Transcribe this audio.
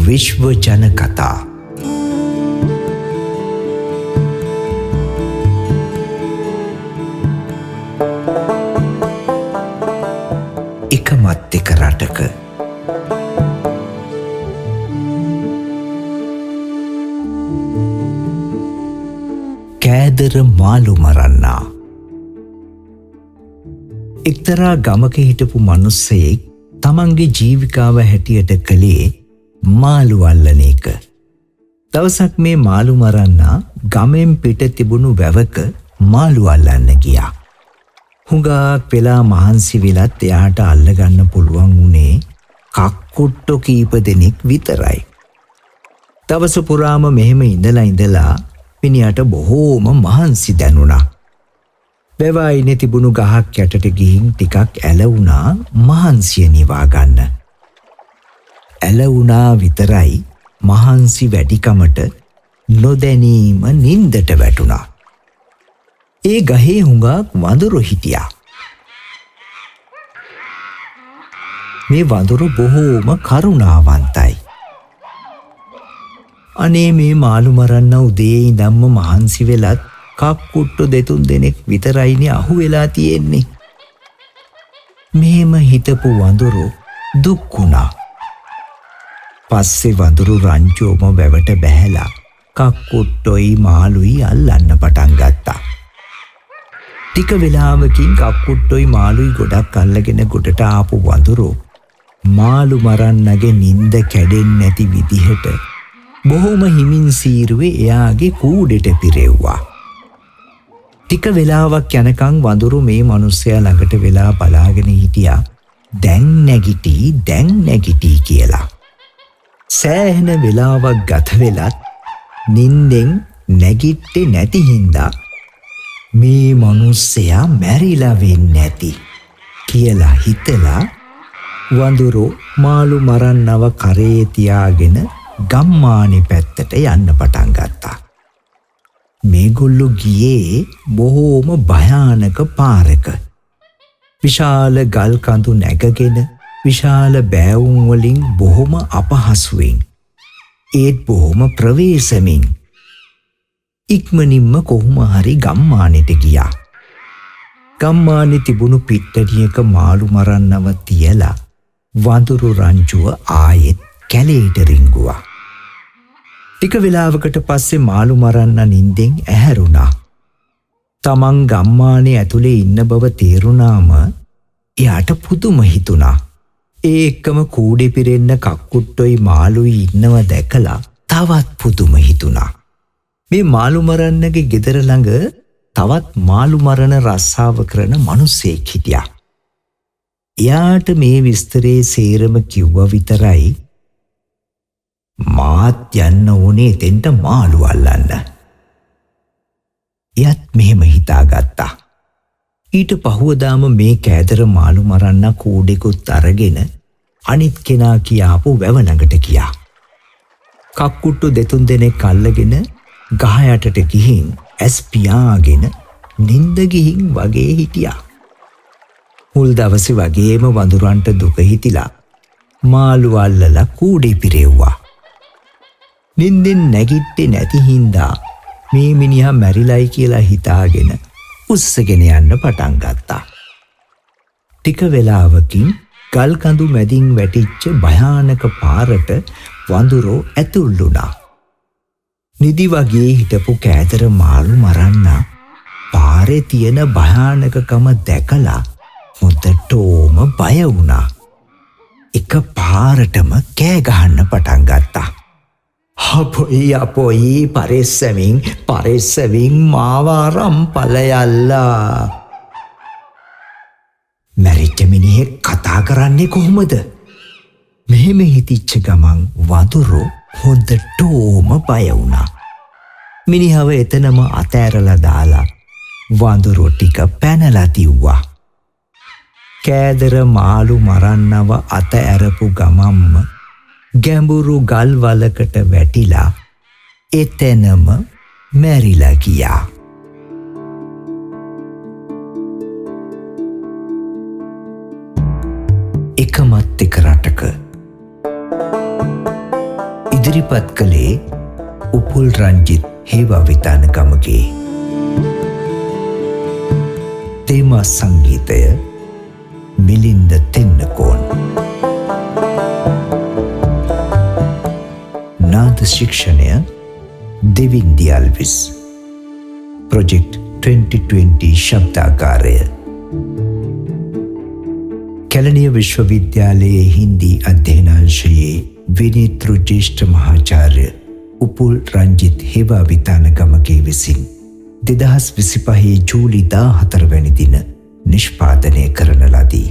විශ්ව ජන කතා. එකමත් එක රටක කෑදර මාළු මරන්නා. එක්තරා ගමක හිටපු මනුස්සයෙක් තමන්ගේ ජීවිකාව හැටියට කළේ මාළු අල්ලන එක. දවසක් මේ මාළු මරන්නා ගමෙන් පිට තිබුණු වැවක මාළු අල්ලන්න ගියා. හුඟක් වෙලා මහන්සි වෙලත් එයාට අල්ලගන්න පුළුවන් වුණේ කක්කුට්ටෝ කීප දෙනෙක් විතරයි. දවස පුරාම මෙහෙම ඉඳලා මිනිහට බොහෝම මහන්සි දැනුණා. වැවයිනේ තිබුණු ගහක් යටට ගිහින් ටිකක් ඇලවුණා මහන්සිය නිවා ගන්න. ඇලවුණා විතරයි මහන්සි වැඩිකමට නොදැනීම නින්දට වැටුණා. ඒ ගහේ හුඟක් වඳුරු හිටියා. මේ වඳුරු බොහෝම කරුණාවන්තයි. අනේ මේ මාළු මරන්න උදේ ඉඳන්ම මහන්සි වෙලත් කක්කුට්ටෝ දෙතුන් දෙනෙක් විතරයිනේ අහු වෙලා තියෙන්නේ. මෙහෙම හිතපු වඳුරු දුක් වුණා. පස්සේ වඳුරු රංචුවම වැවට බැහැලා කක්කුට්ටොයි මාළුයි අල්ලන්න පටන් ගත්තා. ටික වෙලාවකින් කක්කුට්ටොයි මාළුයි ගොඩක් අල්ලගෙන ගොඩට ආපු වඳුරු මාළු මරන්නගේ නින්ද කැඩෙන්නේ නැති විදිහට බොහොම හිමින් සීරුවේ එයාගේ කූඩෙට පිරෙව්වා. ටික වෙලාවක් යනකම් වඳුරු මේ මිනිස්සයා ළඟට වෙලා බලාගෙන හිටියා. දැන් නැගිටි කියලා. සෑහෙන වෙලාවක් ගත වෙලත් නින්දෙන් නැගිට්ටේ නැති හින්දා මේ මිනිස්සයා මැරිලා වෙන්නේ නැති කියලා හිතලා වඳුරු මාළු මරන්නව කරේ තියාගෙන ගම්මානේ පැත්තට යන්න පටන් ගත්තා. මේගොල්ලෝ ගියේ බොහෝම භයානක පාරක. විශාල ගල් කඳු නැගගෙන විශාල බෑවුම් වලින් බොහොම අපහසුවෙන් ඒත් බොහොම ප්‍රවේශමින් ඉක්මනින්ම කොහොම හරි ගම්මානෙට ගියා. ගම්මානේ තිබුණු පිට්ටනියක මාළු මරන්නව තියලා වඳුරු රංචුව ආයෙත් කැලේට රිංගුවා. ටික වෙලාවකට පස්සේ මාළු මරන්න නින්දෙන් ඇහැරුණා. තමන් ගම්මානේ ඇතුලේ ඉන්න බව තේරුණාම එයාට පුදුම හිතුණා. ඒ එක්කම කූඩේ පිරෙන්න කක්කුට්ටොයි මාළුයි ඉන්නව දැකලා තවත් පුදුම හිතුණා. මේ මාළු මරන්නගේ ගෙදර ළඟ තවත් මාළු මරණ රස්සාව කරන මිනිස්සෙක් හිටියා. එයාට මේ විස්තරේ සේරම කිව්වා විතරයි මාත් යන්න ඕනේ එතෙන්ට මාළු අල්ලන්න. එයත් මෙහෙම හිතාගත්තා. ඊට පහුවදාම මේ කෑදර මාළු මරන්න කූඩෙකුත් අරගෙන අනිත් කෙනා කියාපු වැව ළඟට ගියා. කක්කුට්ටු දෙතුන් දෙනෙක් අල්ලගෙන ගහ යටට ගිහින් ඇස් පියාගෙන නින්ද ගිහින් වගේ හිටියා. මුල් දවසේ වගේම වඳුරන්ට දුක හිතිලා මාළු අල්ලලා කූඩේ පිරෙව්වා. නින්දෙන් නැගිට්ටේ නැති හින්දා මේ මිනිහා මැරිලයි කියලා හිතාගෙන උස්සගෙන යන්න පටන් ගත්තා. ටික වෙලාවකින් ගල් කඳු මැදින් වැටිච්ච භයානක පාරට වඳුරෝ ඇතුල් වුණා. නිදි වගේ හිටපු කෑදර මාළු මරන්නා පාරේ තියෙන භයානකකම දැකලා හොඳටම බය වුණා. එක පාරටම කෑ ගහන්න පටන් ගත්තා. අපොයි පරෙස්සමින් මාව අරන් ඵලයල්ලා. මැරිච්ච මිනිහෙක් කතා කරන්නේ කොහොමද? මෙහෙම හිතිච්ච ගමන් වඳුරු හොඳටම බය වුණා. මිනිහව එතනම අතෑරලා දාලා වඳුරු ටික පැනලා තිව්වා. කෑදර මාළු මරන්නව අතෑරපු ගමන්ම ගැඹුරු ගල් වලකට වැටිලා එතනම මැරිලා ගියා. එකමත් එක රටක ඉදිරිපත් කළේ උපුල් රංජිත් හේවාවිතාන ගමගේ. තේමා සංගීතය මිලින්ද තෙන්නකෝන්. නාද ශික්ෂණය දෙවින්දි අල්විස්. ප්‍රොජෙක්ට් 2020 ශබ්දාකාරය. කැලණිය විශ්වවිද්‍යාලයේ හින්දි අධ්‍යයනාංශයේ විනීතෘ ජ්‍යෙෂ්ඨ මහාචාර්ය උපුල් රංජිත් හේවාවිතාන ගමගේ විසින් 2025 ජූලි 14 වැනි දින නිෂ්පාදනය කරන ලදී.